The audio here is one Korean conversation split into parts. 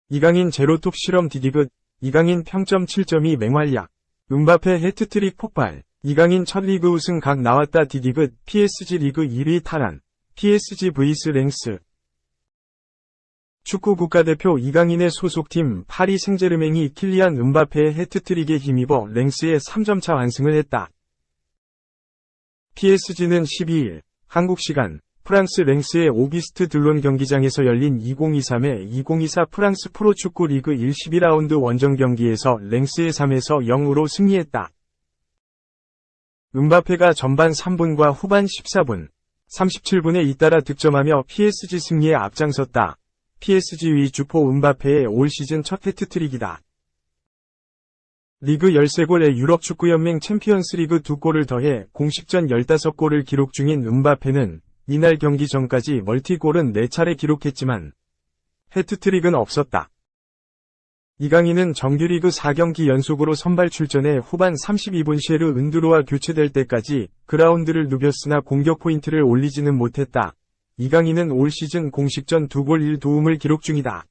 이강인 제로톱 실험 D리그, 이강인 평점 7.2 맹활약, 음바페 해트트릭 폭발, 이강인 첫 리그 우승 각 나왔다. D리그, PSG 리그 1위 탈환, PSG vs 랭스. 축구 국가대표 이강인의 소속팀 파리 생제르맹이 킬리안 음바페의 해트트릭에 힘입어 랭스의 3점차 완승을 했다. PSG는 12일 한국 시간 프랑스 랭스의 오기스트 들론 경기장에서 열린 2023-2024 프랑스 프로축구 리그 1 12라운드 원정 경기에서 랭스의 3에서 0으로 승리했다. 음바페가 전반 3분과 후반 14분, 37분에 잇따라 득점하며 PSG 승리에 앞장섰다. PSG 위 주포 음바페의 올 시즌 첫 해트트릭이다. 리그 13골에 유럽축구연맹 챔피언스리그 2골을 더해 공식전 15골을 기록 중인 음바페는 이날 경기 전까지 멀티골은 4차례 기록했지만 해트트릭은 없었다. 이강인은 정규리그 4경기 연속으로 선발 출전해 후반 32분 셰르 은두로와 교체될 때까지 그라운드를 누볐으나 공격 포인트를 올리지는 못했다. 이강인은 올 시즌 공식전 2골 1도움을 기록 중이다.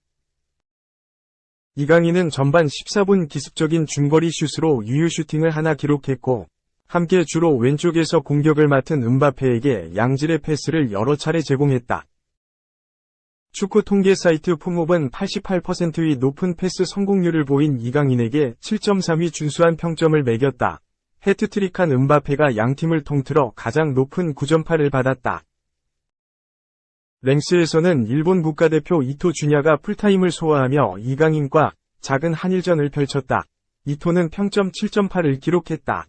이강인은 전반 14분 기습적인 중거리 슛으로 유효 슈팅을 하나 기록했고 함께 주로 왼쪽에서 공격을 맡은 음바페에게 양질의 패스를 여러 차례 제공했다. 축구 통계 사이트 폼업은 88%의 높은 패스 성공률을 보인 이강인에게 7.3위 준수한 평점을 매겼다. 해트트릭한 음바페가 양팀을 통틀어 가장 높은 9.8을 받았다. 랭스에서는 일본 국가대표 이토 주냐가 풀타임을 소화하며 이강인과 작은 한일전을 펼쳤다. 이토는 평점 7.8을 기록했다.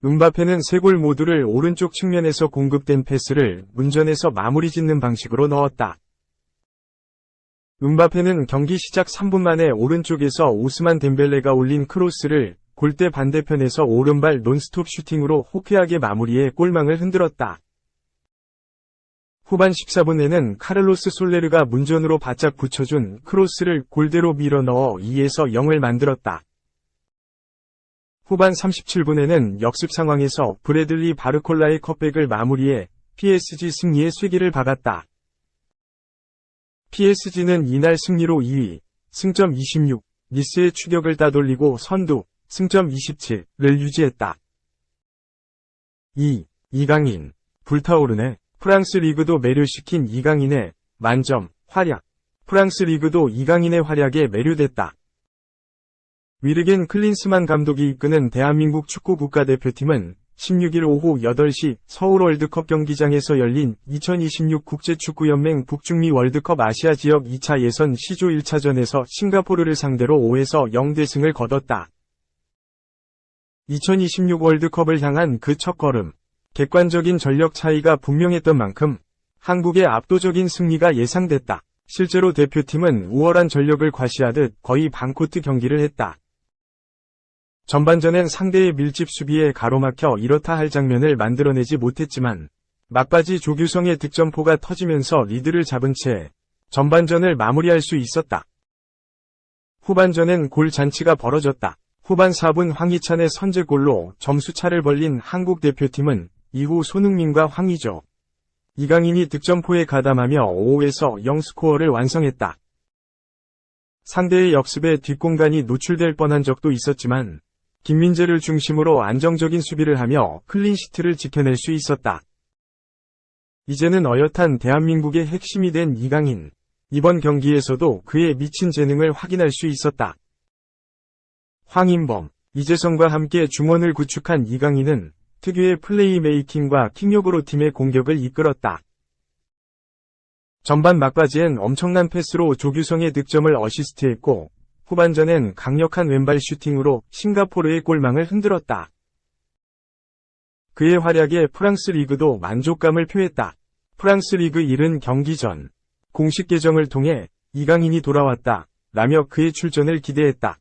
음바페는 3골 모두를 오른쪽 측면에서 공급된 패스를 문전에서 마무리 짓는 방식으로 넣었다. 음바페는 경기 시작 3분 만에 오른쪽에서 오스만 덴벨레가 올린 크로스를 골대 반대편에서 오른발 논스톱 슈팅으로 호쾌하게 마무리해 골망을 흔들었다. 후반 14분에는 카를로스 솔레르가 문전으로 바짝 붙여준 크로스를 골대로 밀어 넣어 2에서 0을 만들었다. 후반 37분에는 역습 상황에서 브래들리 바르콜라의 컵백을 마무리해 PSG 승리의 쐐기를 박았다. PSG는 이날 승리로 2위, 승점 26, 니스의 추격을 따돌리고 선두, 승점 27를 유지했다. 2. 이강인, 불타오르네. 프랑스 리그도 매료시킨 이강인의 만점, 활약. 프랑스 리그도 이강인의 활약에 매료됐다. 위르겐 클린스만 감독이 이끄는 대한민국 축구 국가대표팀은 16일 오후 8시 서울 월드컵 경기장에서 열린 2026 국제축구연맹 북중미 월드컵 아시아 지역 2차 예선 C조 1차전에서 싱가포르를 상대로 5에서 0대승을 거뒀다. 2026 월드컵을 향한 그 첫걸음. 객관적인 전력 차이가 분명했던 만큼 한국의 압도적인 승리가 예상됐다. 실제로 대표팀은 우월한 전력을 과시하듯 거의 반코트 경기를 했다. 전반전엔 상대의 밀집 수비에 가로막혀 이렇다 할 장면을 만들어내지 못했지만 막바지 조규성의 득점포가 터지면서 리드를 잡은 채 전반전을 마무리할 수 있었다. 후반전엔 골 잔치가 벌어졌다. 후반 4분 황희찬의 선제골로 점수차를 벌린 한국 대표팀은 이후 손흥민과 황의조, 이강인이 득점포에 가담하며 5에서 0 스코어를 완성했다. 상대의 역습에 뒷공간이 노출될 뻔한 적도 있었지만 김민재를 중심으로 안정적인 수비를 하며 클린시트를 지켜낼 수 있었다. 이제는 어엿한 대한민국의 핵심이 된 이강인. 이번 경기에서도 그의 미친 재능을 확인할 수 있었다. 황인범, 이재성과 함께 중원을 구축한 이강인은 특유의 플레이메이킹과 킥력으로 팀의 공격을 이끌었다. 전반 막바지엔 엄청난 패스로 조규성의 득점을 어시스트했고 후반전엔 강력한 왼발 슈팅으로 싱가포르의 골망을 흔들었다. 그의 활약에 프랑스 리그도 만족감을 표했다. 프랑스 리그 1은 경기 전 공식 계정을 통해 이강인이 돌아왔다 라며 그의 출전을 기대했다.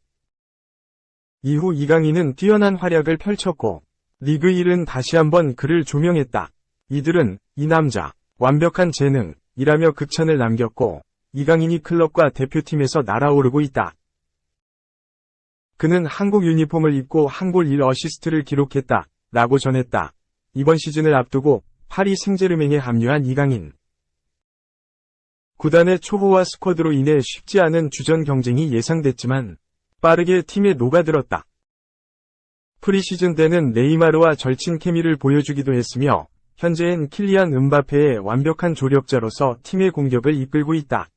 이후 이강인은 뛰어난 활약을 펼쳤고 리그 1은 다시 한번 그를 조명했다. 이들은 이 남자, 완벽한 재능, 이라며 극찬을 남겼고 이강인이 클럽과 대표팀에서 날아오르고 있다. 그는 한국 유니폼을 입고 한 골 1어시스트를 기록했다. 라고 전했다. 이번 시즌을 앞두고 파리 생제르맹에 합류한 이강인. 구단의 초보화 스쿼드로 인해 쉽지 않은 주전 경쟁이 예상됐지만 빠르게 팀에 녹아들었다. 프리시즌 때는 네이마르와 절친 케미를 보여주기도 했으며 현재엔 킬리안 음바페의 완벽한 조력자로서 팀의 공격을 이끌고 있다.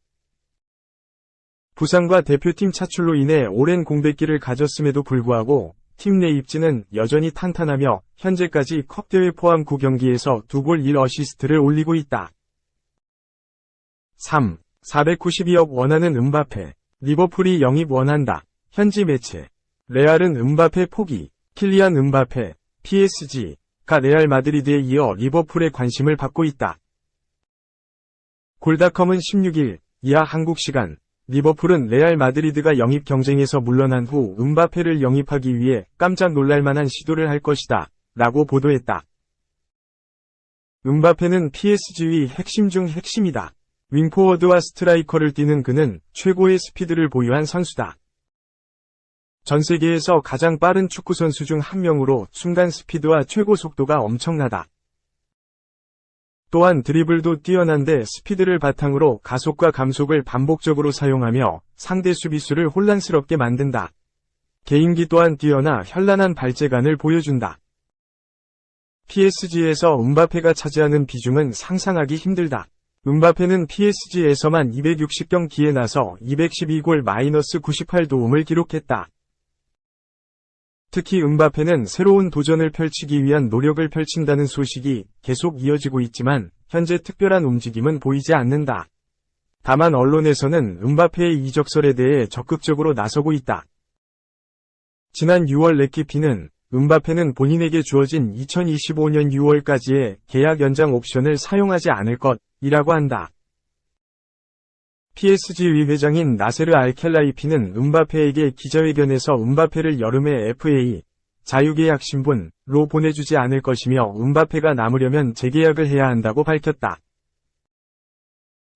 부상과 대표팀 차출로 인해 오랜 공백기를 가졌음에도 불구하고 팀 내 입지는 여전히 탄탄하며 현재까지 컵대회 포함 9경기에서 2골 1어시스트를 올리고 있다. 3. 492억 원하는 음바페. 리버풀이 영입 원한다. 현지 매체. 레알은 음바페 포기. 킬리안 음바페, PSG가 레알 마드리드에 이어 리버풀의 관심을 받고 있다. 골닷컴은 16일 이하 한국 시간 리버풀은 레알 마드리드가 영입 경쟁에서 물러난 후 음바페를 영입하기 위해 깜짝 놀랄만한 시도를 할 것이다 라고 보도했다. 음바페는 PSG의 핵심 중 핵심이다. 윙포워드와 스트라이커를 뛰는 그는 최고의 스피드를 보유한 선수다. 전 세계에서 가장 빠른 축구선수 중 한 명으로 순간 스피드와 최고 속도가 엄청나다. 또한 드리블도 뛰어난데 스피드를 바탕으로 가속과 감속을 반복적으로 사용하며 상대 수비수를 혼란스럽게 만든다. 개인기 또한 뛰어나 현란한 발재간을 보여준다. PSG에서 음바페가 차지하는 비중은 상상하기 힘들다. 음바페는 PSG에서만 260경기에 나서 212골 -98도움을 기록했다. 특히 음바페는 새로운 도전을 펼치기 위한 노력을 펼친다는 소식이 계속 이어지고 있지만 현재 특별한 움직임은 보이지 않는다. 다만 언론에서는 음바페의 이적설에 대해 적극적으로 나서고 있다. 지난 6월 레키피는 음바페는 본인에게 주어진 2025년 6월까지의 계약 연장 옵션을 사용하지 않을 것이라고 한다. PSG의 회장인 나세르 알켈라이피는 음바페에게 기자회견에서 음바페를 여름에 FA 자유계약 신분로 보내주지 않을 것이며 음바페가 남으려면 재계약을 해야 한다고 밝혔다.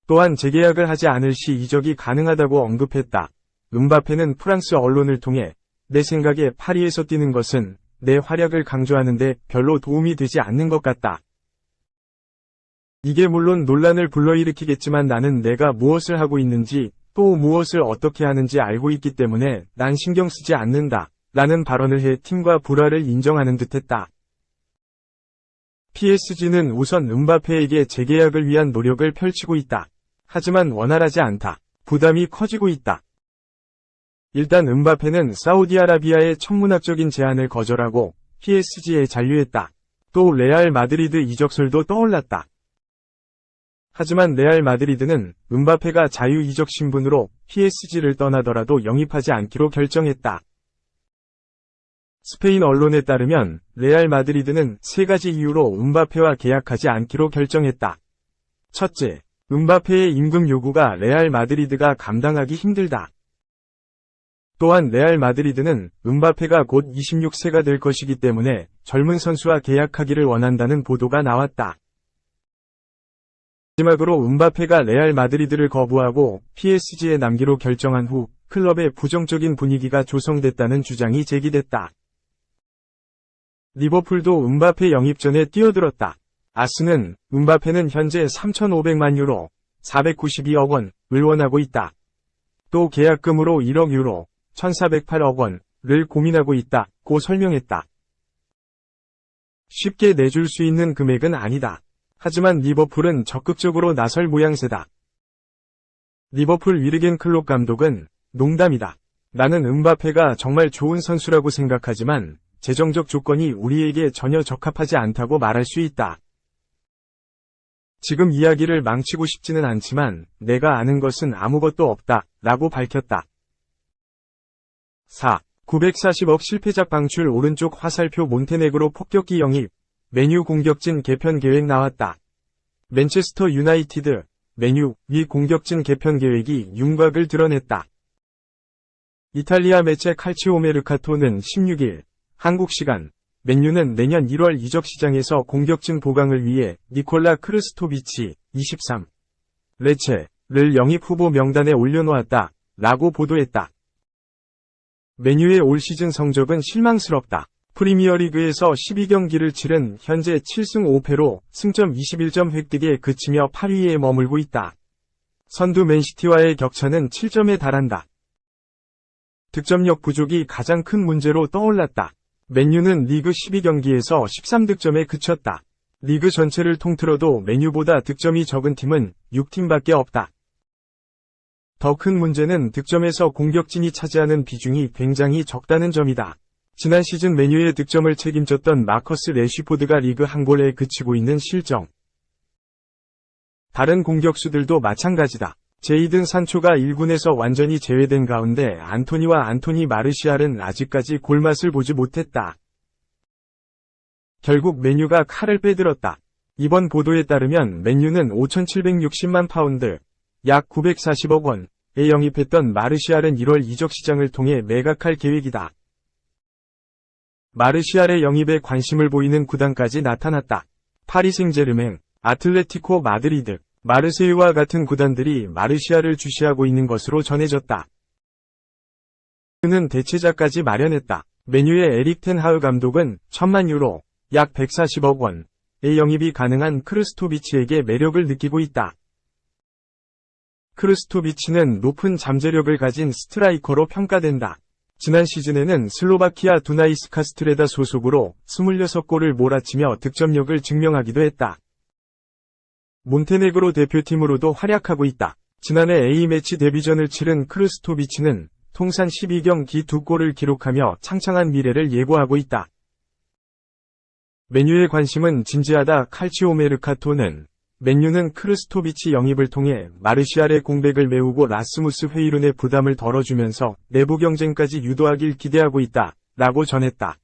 또한 재계약을 하지 않을 시 이적이 가능하다고 언급했다. 음바페는 프랑스 언론을 통해 내 생각에 파리에서 뛰는 것은 내 활약을 강조하는데 별로 도움이 되지 않는 것 같다. 이게 물론 논란을 불러일으키겠지만 나는 내가 무엇을 하고 있는지 또 무엇을 어떻게 하는지 알고 있기 때문에 난 신경 쓰지 않는다 라는 발언을 해 팀과 불화를 인정하는 듯했다. PSG는 우선 음바페에게 재계약을 위한 노력을 펼치고 있다. 하지만 원활하지 않다. 부담이 커지고 있다. 일단 음바페는 사우디아라비아의 천문학적인 제안을 거절하고 PSG에 잔류했다. 또 레알 마드리드 이적설도 떠올랐다. 하지만 레알 마드리드는 음바페가 자유 이적 신분으로 PSG를 떠나더라도 영입하지 않기로 결정했다. 스페인 언론에 따르면 레알 마드리드는 3가지 이유로 음바페와 계약하지 않기로 결정했다. 첫째, 음바페의 임금 요구가 레알 마드리드가 감당하기 힘들다. 또한 레알 마드리드는 음바페가 곧 26세가 될 것이기 때문에 젊은 선수와 계약하기를 원한다는 보도가 나왔다. 마지막으로 음바페가 레알 마드리드를 거부하고 PSG에 남기로 결정한 후 클럽의 부정적인 분위기가 조성됐다는 주장이 제기됐다. 리버풀도 음바페 영입 전에 뛰어들었다. 아스는 음바페는 현재 3,500만 유로, 492억 원을 원하고 있다. 또 계약금으로 1억 유로, 1,408억 원을 고민하고 있다고 설명했다. 쉽게 내줄 수 있는 금액은 아니다. 하지만 리버풀은 적극적으로 나설 모양새다. 리버풀 위르겐 클롭 감독은 농담이다. 나는 음바페가 정말 좋은 선수라고 생각하지만 재정적 조건이 우리에게 전혀 적합하지 않다고 말할 수 있다. 지금 이야기를 망치고 싶지는 않지만 내가 아는 것은 아무것도 없다 라고 밝혔다. 4. 940억 실패작 방출 오른쪽 화살표 몬테네그로 폭격기 영입. 메뉴 공격진 개편 계획 나왔다. 맨체스터 유나이티드, 메뉴 위 공격진 개편 계획이 윤곽을 드러냈다. 이탈리아 매체 칼치오 메르카토는 16일 한국 시간 맨유는 내년 1월 이적 시장에서 공격진 보강을 위해 니콜라 크르스토비치 23 레체를 영입 후보 명단에 올려놓았다 라고 보도했다. 맨유의 올 시즌 성적은 실망스럽다. 프리미어리그에서 12경기를 치른 현재 7승 5패로 승점 21점 획득에 그치며 8위에 머물고 있다. 선두 맨시티와의 격차는 7점에 달한다. 득점력 부족이 가장 큰 문제로 떠올랐다. 맨유는 리그 12경기에서 13득점에 그쳤다. 리그 전체를 통틀어도 맨유보다 득점이 적은 팀은 6팀밖에 없다. 더 큰 문제는 득점에서 공격진이 차지하는 비중이 굉장히 적다는 점이다. 지난 시즌 맨유의 득점을 책임졌던 마커스 래쉬포드가 리그 한 골에 그치고 있는 실정. 다른 공격수들도 마찬가지다. 제이든 산초가 1군에서 완전히 제외된 가운데 안토니와 안토니 마르시알은 아직까지 골맛을 보지 못했다. 결국 맨유가 칼을 빼들었다. 이번 보도에 따르면 맨유는 5,760만 파운드, 약 940억 원에 영입했던 마르시알은 1월 이적 시장을 통해 매각할 계획이다. 마르시알의 영입에 관심을 보이는 구단까지 나타났다. 파리 생제르맹, 아틀레티코 마드리드, 마르세유와 같은 구단들이 마르시알을 주시하고 있는 것으로 전해졌다. 그는 대체자까지 마련했다. 맨유의 에릭 텐 하흐 감독은 1,000만 유로, 약 140억 원의 영입이 가능한 크르스토비치에게 매력을 느끼고 있다. 크르스토비치는 높은 잠재력을 가진 스트라이커로 평가된다. 지난 시즌에는 슬로바키아 두나이스카 스트레다 소속으로 26골을 몰아치며 득점력을 증명하기도 했다. 몬테네그로 대표팀으로도 활약하고 있다. 지난해 A매치 데뷔전을 치른 크르스토비치는 통산 12경기 2골을 기록하며 창창한 미래를 예고하고 있다. 맨유의 관심은 진지하다. 칼치오 메르카토는 맨유는 크르스토비치 영입을 통해 마르시알의 공백을 메우고 라스무스 회이룬의 부담을 덜어주면서 내부 경쟁까지 유도하길 기대하고 있다. 라고 전했다.